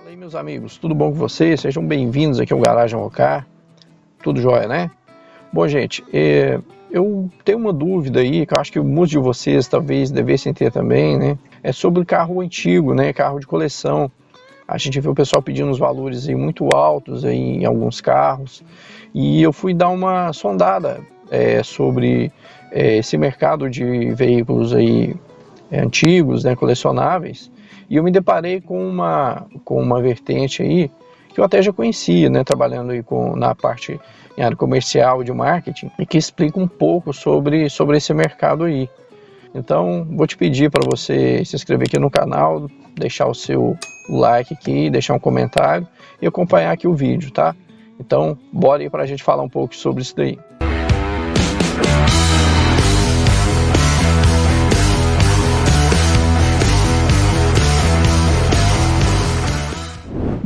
Fala aí, meus amigos, tudo bom com vocês? Sejam bem-vindos aqui ao Garagem OK. Tudo jóia, né? Bom, gente, eu tenho uma dúvida aí, que eu acho que muitos de vocês talvez devessem ter também, né? É sobre carro antigo, né? Carro de coleção. A gente vê o pessoal pedindo uns valores aí muito altos aí em alguns carros. E eu fui dar uma sondada sobre esse mercado de veículos aí antigos, né, colecionáveis. E eu me deparei com uma vertente aí que eu até já conhecia, né, trabalhando aí na parte em área comercial de marketing, e que explica um pouco sobre esse mercado aí. Então, vou te pedir para você se inscrever aqui no canal, deixar o seu like aqui, deixar um comentário e acompanhar aqui o vídeo, tá? Então, bora aí para a gente falar um pouco sobre isso daí.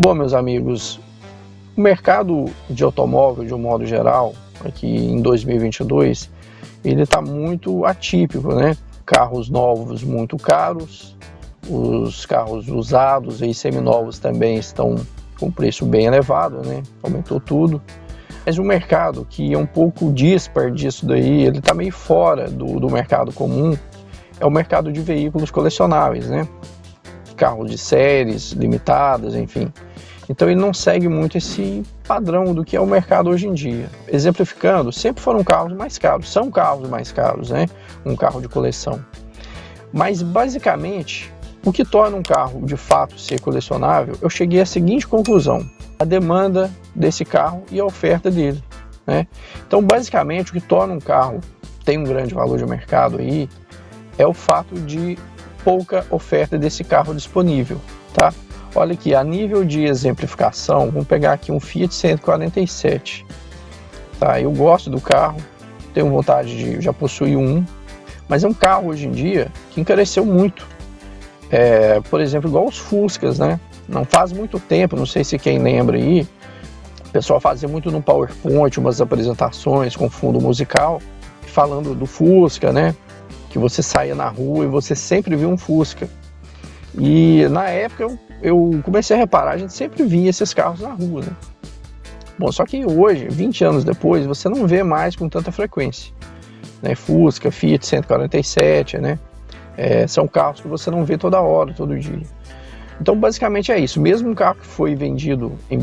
Bom, meus amigos, o mercado de automóvel, de um modo geral, aqui em 2022, ele está muito atípico, né? Carros novos muito caros, os carros usados e seminovos também estão com preço bem elevado, né? Aumentou tudo. Mas o mercado que é um pouco dispar disso daí, ele está meio fora do mercado comum, é o mercado de veículos colecionáveis, né? Carros de séries limitadas, enfim. Então ele não segue muito esse padrão do que é o mercado hoje em dia. Exemplificando, sempre foram carros mais caros, são carros mais caros, né? Um carro de coleção. Mas basicamente, o que torna um carro de fato ser colecionável, eu cheguei à seguinte conclusão: a demanda desse carro e a oferta dele, né? Então basicamente o que torna um carro tem um grande valor de mercado aí é o fato de pouca oferta desse carro disponível, tá? Olha aqui, a nível de exemplificação, vamos pegar aqui um Fiat 147, tá? Eu gosto do carro, tenho vontade de já possuir um, mas é um carro hoje em dia que encareceu muito. Por exemplo, igual os Fuscas, né? Não faz muito tempo, não sei se quem lembra aí, o pessoal fazia muito no PowerPoint, umas apresentações com fundo musical, falando do Fusca, né? Que você saía na rua e você sempre via um Fusca. E na época eu comecei a reparar, a gente sempre via esses carros na rua, né? Bom, só que hoje, 20 anos depois, você não vê mais com tanta frequência, né? Fusca, Fiat 147, né? São carros que você não vê toda hora, todo dia. Então basicamente é isso, mesmo um carro que foi vendido em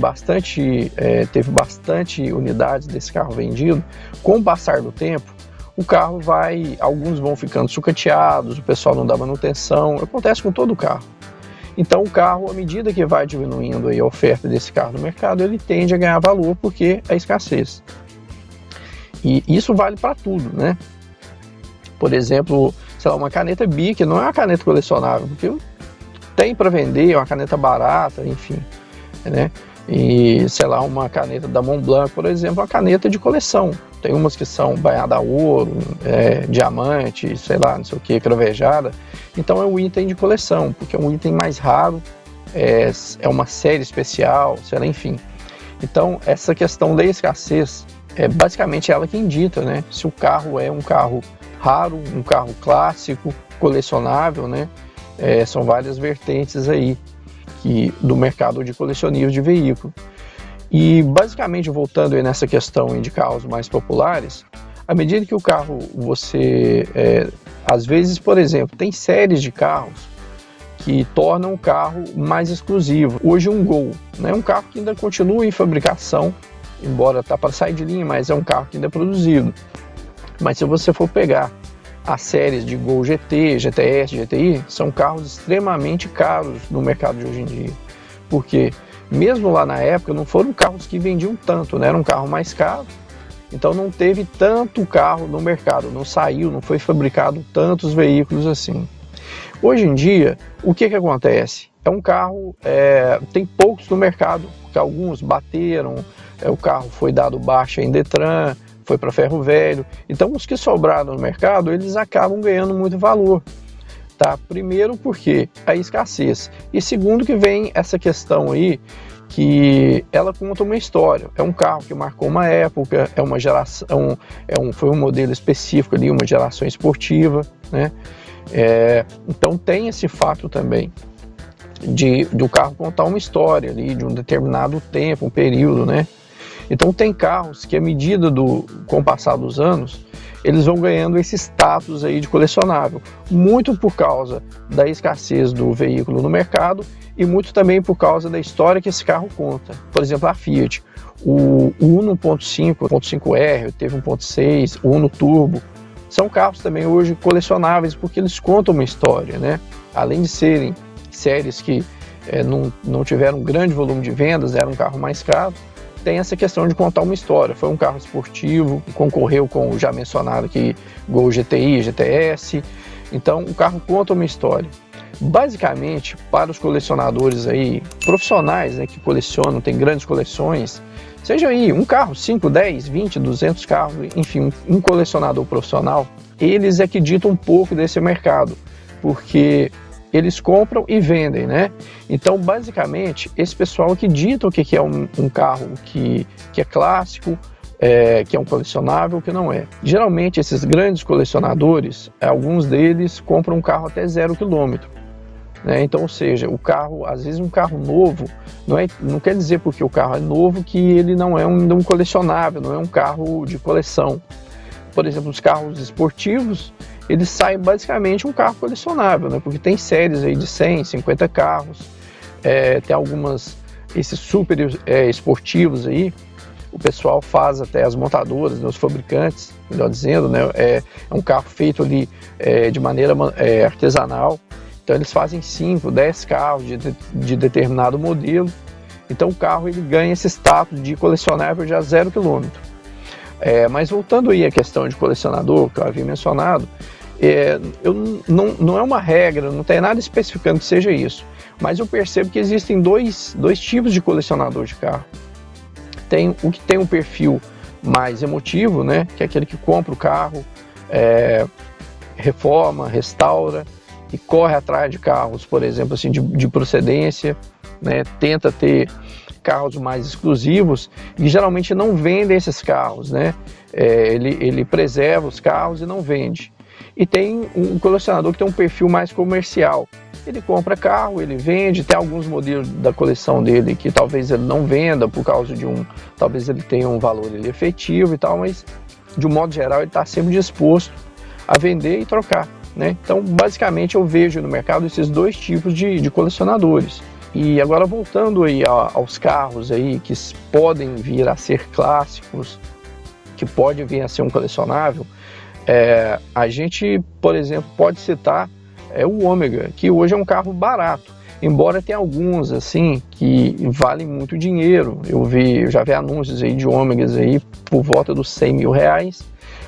teve bastante unidades desse carro vendido, com o passar do tempo, o carro alguns vão ficando sucateados, o pessoal não dá manutenção, acontece com todo carro. Então o carro, à medida que vai diminuindo aí a oferta desse carro no mercado, ele tende a ganhar valor porque é escassez. E isso vale para tudo, né? Por exemplo, sei lá, uma caneta Bic não é uma caneta colecionável, porque tem para vender, é uma caneta barata, enfim, né? E, sei lá, uma caneta da Montblanc, por exemplo, é uma caneta de coleção. Tem umas que são banhada a ouro, diamante, sei lá, não sei o que, cravejada. Então é um item de coleção, porque é um item mais raro, é uma série especial, sei lá, enfim. Então essa questão da escassez é basicamente ela quem dita, né? Se o carro é um carro raro, um carro clássico, colecionável, né? São várias vertentes aí do mercado de colecionismo de veículo. E basicamente, voltando aí nessa questão de carros mais populares, à medida que o carro às vezes, por exemplo, tem séries de carros que tornam o carro mais exclusivo. Hoje um Gol, né, um carro que ainda continua em fabricação, embora está para sair de linha, mas é um carro que ainda é produzido. Mas se você for pegar as séries de Gol GT, GTS, GTI, são carros extremamente caros no mercado de hoje em dia. Porque mesmo lá na época não foram carros que vendiam tanto, né? Era um carro mais caro, então não teve tanto carro no mercado, não foi fabricado tantos veículos assim. Hoje em dia, o que acontece? É um carro, tem poucos no mercado, porque alguns bateram, o carro foi dado baixa em Detran, foi para ferro velho. Então os que sobraram no mercado, eles acabam ganhando muito valor, tá? Primeiro porque a escassez, e segundo que vem essa questão aí que ela conta uma história. É um carro que marcou uma época, é uma geração, foi um modelo específico ali, uma geração esportiva, né? Então tem esse fato também. do carro contar uma história ali, de um determinado tempo, um período, né? Então tem carros que, à medida com o passar dos anos, eles vão ganhando esse status aí de colecionável, muito por causa da escassez do veículo no mercado e muito também por causa da história que esse carro conta. Por exemplo, a Fiat, o Uno 1.5, 1.5R, teve 1.6, o Uno Turbo, são carros também hoje colecionáveis porque eles contam uma história, né? Além de serem séries que não tiveram um grande volume de vendas, era um carro mais caro, tem essa questão de contar uma história. Foi um carro esportivo, concorreu com o já mencionado aqui Gol GTI, GTS, então o carro conta uma história. Basicamente, para os colecionadores aí, profissionais, né, que colecionam, tem grandes coleções, seja aí um carro, 5, 10, 20, 200 carros, enfim, um colecionador profissional, eles é que ditam um pouco desse mercado, porque eles compram e vendem, né? Então, basicamente, esse pessoal que dita o que é um carro que é clássico, que é um colecionável, que não é. Geralmente, esses grandes colecionadores, alguns deles compram um carro até 0 km. Né? Então, ou seja, o carro, às vezes um carro novo, não quer dizer porque o carro é novo que ele não é um colecionável, não é um carro de coleção. Por exemplo, os carros esportivos, eles saem basicamente um carro colecionável, né? Porque tem séries aí de 100, 50 carros, tem esses super esportivos aí, o pessoal faz até as montadoras, né, os fabricantes, melhor dizendo, né? É um carro feito ali de maneira artesanal, então eles fazem 5, 10 carros de determinado modelo, então o carro ele ganha esse status de colecionável já 0 km. Mas voltando aí à questão de colecionador, que eu havia mencionado, não é uma regra, não tem nada especificando que seja isso, mas eu percebo que existem dois tipos de colecionador de carro. Tem o que tem um perfil mais emotivo, né, que é aquele que compra o carro, reforma, restaura e corre atrás de carros, por exemplo, assim, de procedência, né, tenta ter carros mais exclusivos e geralmente não vendem esses carros, né? Ele preserva os carros e não vende. E tem um colecionador que tem um perfil mais comercial. Ele compra carro, ele vende, tem alguns modelos da coleção dele que talvez ele não venda por causa talvez ele tenha um valor efetivo e tal, mas de um modo geral ele está sempre disposto a vender e trocar, né? Então, basicamente eu vejo no mercado esses dois tipos de colecionadores. E agora voltando aí aos carros aí que podem vir a ser clássicos, que pode vir a ser um colecionável, a gente, por exemplo, pode citar o Ômega, que hoje é um carro barato, embora tenha alguns assim que valem muito dinheiro. Eu já vi anúncios aí de Ômegas aí por volta dos 100 mil reais,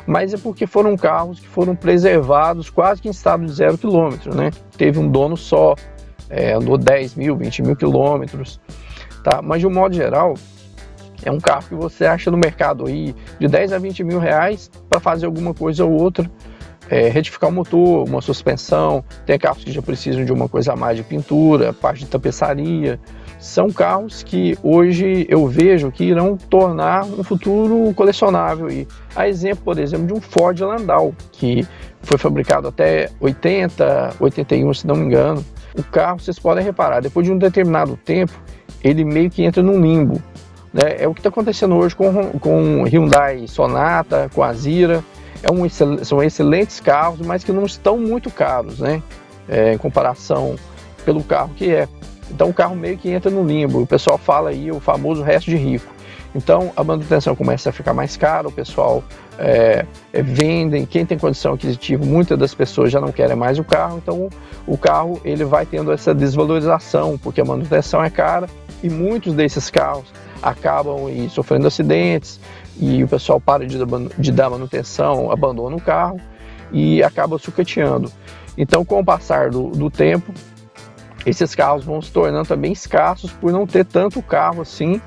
mas é porque foram carros que foram preservados quase que em estado de 0 km, né? Teve um dono só, andou 10 mil, 20 mil quilômetros, tá? Mas de um modo geral, é um carro que você acha no mercado aí de 10 a 20 mil reais para fazer alguma coisa ou outra, retificar o motor, uma suspensão. Tem carros que já precisam de uma coisa a mais de pintura, parte de tapeçaria. São carros que hoje eu vejo que irão tornar um futuro colecionável. E a exemplo, por exemplo, de um Ford Landau, que foi fabricado até 80, 81, se não me engano. O carro, vocês podem reparar, depois de um determinado tempo, ele meio que entra num limbo, né? É o que está acontecendo hoje com o Hyundai Sonata, com a Zira. São excelentes carros, mas que não estão muito caros, né? Em comparação pelo carro que é. Então o carro meio que entra no limbo. O pessoal fala aí o famoso resto de rico. Então a manutenção começa a ficar mais cara, o pessoal vendem. Quem tem condição aquisitiva, muitas das pessoas já não querem mais o carro. Então o carro ele vai tendo essa desvalorização, porque a manutenção é cara e muitos desses carros acabam sofrendo acidentes e o pessoal para de dar manutenção, abandona o carro e acaba sucateando. Então, com o passar do tempo, esses carros vão se tornando também escassos por não ter tanto carro assim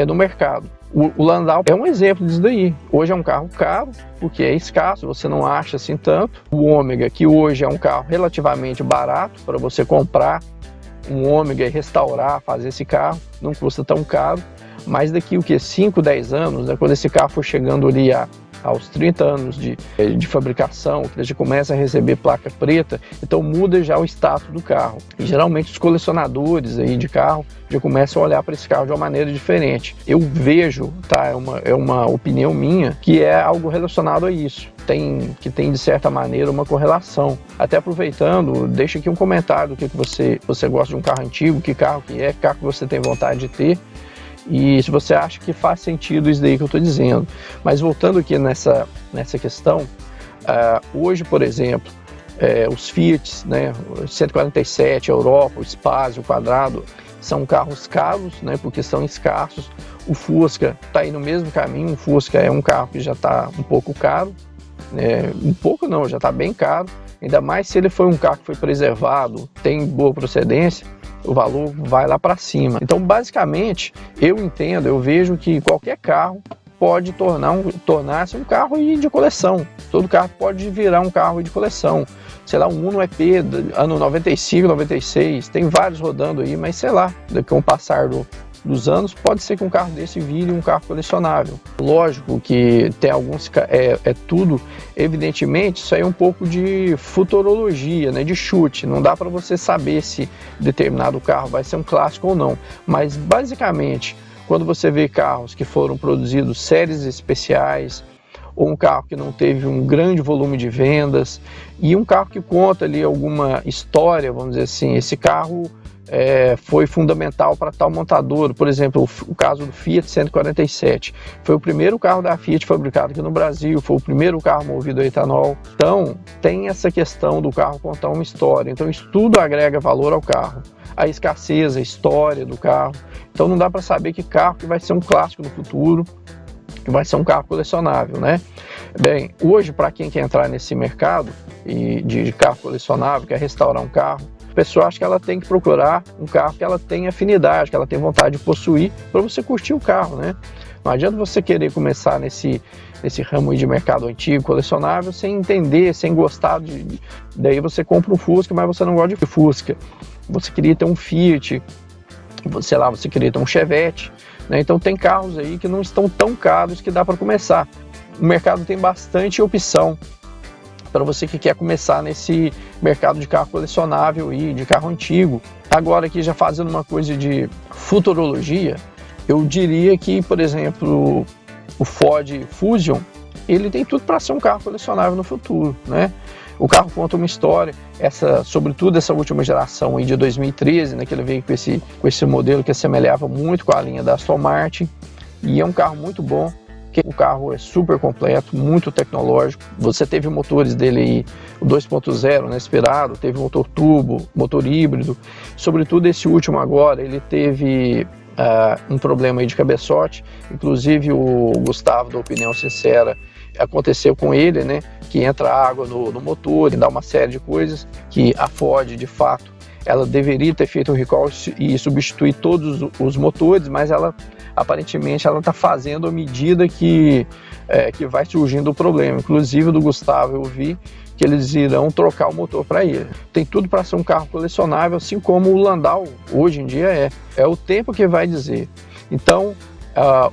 no mercado. O Landau é um exemplo disso daí. Hoje é um carro caro, porque é escasso, você não acha assim tanto. O Ômega, que hoje é um carro relativamente barato para você comprar um Ômega e restaurar, fazer esse carro, não custa tão caro. Mas daqui 5, 10 anos, né, quando esse carro for chegando ali a aos 30 anos de fabricação, que ele já começa a receber placa preta, então muda já o status do carro. E geralmente os colecionadores aí de carro já começam a olhar para esse carro de uma maneira diferente. Eu vejo, tá, é uma opinião minha, que é algo relacionado a isso. Que tem de certa maneira uma correlação. Até aproveitando, deixa aqui um comentário do que você gosta de um carro antigo, que carro que você tem vontade de ter, e se você acha que faz sentido isso daí que eu estou dizendo. Mas voltando aqui nessa questão, hoje, por exemplo, os Fiat, né, o 147, a Europa, o Spassio, o Quadrado, são carros caros, né, porque são escassos. O Fusca está aí no mesmo caminho. O Fusca é um carro que já está um pouco caro, um pouco não, já está bem caro, ainda mais se ele foi um carro que foi preservado, tem boa procedência, o valor vai lá para cima. Então, basicamente, eu vejo que qualquer carro pode tornar-se um carro de coleção. Todo carro pode virar um carro de coleção. Sei lá, um Uno EP, ano 95, 96, tem vários rodando aí, mas sei lá, com o passar dos anos, pode ser que um carro desse vire um carro colecionável. Lógico que tem alguns, tudo, evidentemente, isso aí é um pouco de futurologia, né, de chute. Não dá para você saber se determinado carro vai ser um clássico ou não, mas basicamente, quando você vê carros que foram produzidos séries especiais, ou um carro que não teve um grande volume de vendas, e um carro que conta ali alguma história, vamos dizer assim, esse carro foi fundamental para tal montador. Por exemplo, o caso do Fiat 147, foi o primeiro carro da Fiat fabricado aqui no Brasil, foi o primeiro carro movido a etanol. Então, tem essa questão do carro contar uma história, então isso tudo agrega valor ao carro. A escassez, a história do carro. Então não dá para saber que carro que vai ser um clássico no futuro, que vai ser um carro colecionável, né? Bem, hoje, para quem quer entrar nesse mercado de carro colecionável, quer restaurar um carro, a pessoa acha que ela tem que procurar um carro que ela tem afinidade, que ela tem vontade de possuir, para você curtir o carro, né? Não adianta você querer começar nesse ramo aí de mercado antigo, colecionável, sem entender, sem gostar daí você compra um Fusca, mas você não gosta de Fusca. Você queria ter um Fiat, sei lá, você queria ter um Chevette, né? Então tem carros aí que não estão tão caros que dá para começar. O mercado tem bastante opção para você que quer começar nesse mercado de carro colecionável e de carro antigo. Agora aqui, já fazendo uma coisa de futurologia, eu diria que, por exemplo, o Ford Fusion, ele tem tudo para ser um carro colecionável no futuro, né? O carro conta uma história, sobretudo essa última geração aí de 2013, né, que ele veio com esse modelo que assemelhava muito com a linha da Aston Martin, e é um carro muito bom. O carro é super completo, muito tecnológico. Você teve motores dele aí, o 2.0, né, esperado, teve motor turbo, motor híbrido. Sobretudo esse último agora, ele teve um problema aí de cabeçote. Inclusive o Gustavo, da Opinião Sincera, aconteceu com ele, né, que entra água no motor e dá uma série de coisas que a Ford, de fato, ela deveria ter feito um recall e substituir todos os motores, mas aparentemente ela está fazendo à medida que vai surgindo o problema. Inclusive do Gustavo eu vi que eles irão trocar o motor para ele. Tem tudo para ser um carro colecionável, assim como o Landau hoje em dia é o tempo que vai dizer. Então,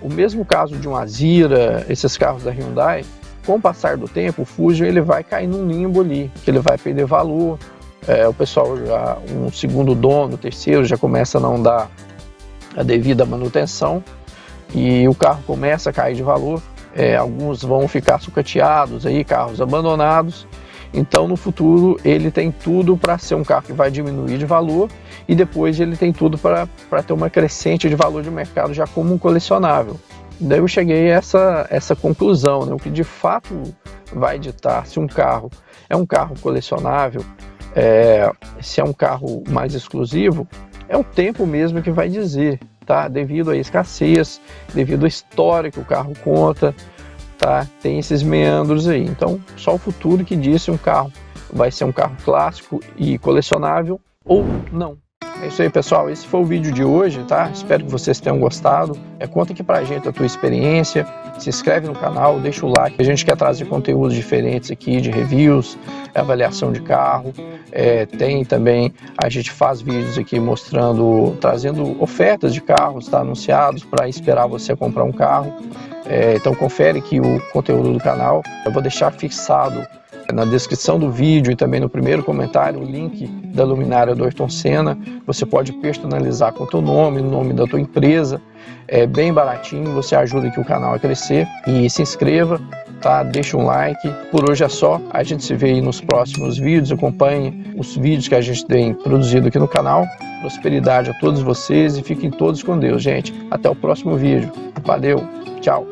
o mesmo caso de um Azira, esses carros da Hyundai, com o passar do tempo, o Fusion ele vai cair num limbo ali, que ele vai perder valor. O pessoal um segundo dono, terceiro, já começa a não dar a devida manutenção e o carro começa a cair de valor. Alguns vão ficar sucateados aí, carros abandonados. Então no futuro ele tem tudo para ser um carro que vai diminuir de valor e depois ele tem tudo para ter uma crescente de valor de mercado já como um colecionável. Daí eu cheguei a essa conclusão, né? O que de fato vai ditar se um carro é um carro colecionável, se é um carro mais exclusivo, é o tempo mesmo que vai dizer, tá? Devido à escassez, devido à história que o carro conta, tá? Tem esses meandros aí. Então, só o futuro que diz se um carro vai ser um carro clássico e colecionável ou não. É isso aí, pessoal. Esse foi o vídeo de hoje, tá? Espero que vocês tenham gostado. Conta aqui pra gente a tua experiência. Se inscreve no canal, deixa o like. A gente quer trazer conteúdos diferentes aqui de reviews, avaliação de carro. Tem também, a gente faz vídeos aqui mostrando, trazendo ofertas de carros, tá? Anunciados para esperar você comprar um carro. Então confere aqui o conteúdo do canal. Eu vou deixar fixado na descrição do vídeo e também no primeiro comentário o link da luminária do Ayrton Senna. Você pode personalizar com o teu nome, o nome da tua empresa. É bem baratinho, você ajuda aqui o canal a crescer. E se inscreva, tá? Deixa um like. Por hoje é só, a gente se vê aí nos próximos vídeos. Acompanhe os vídeos que a gente tem produzido aqui no canal. Prosperidade a todos vocês e fiquem todos com Deus, gente. Até o próximo vídeo. Valeu, tchau!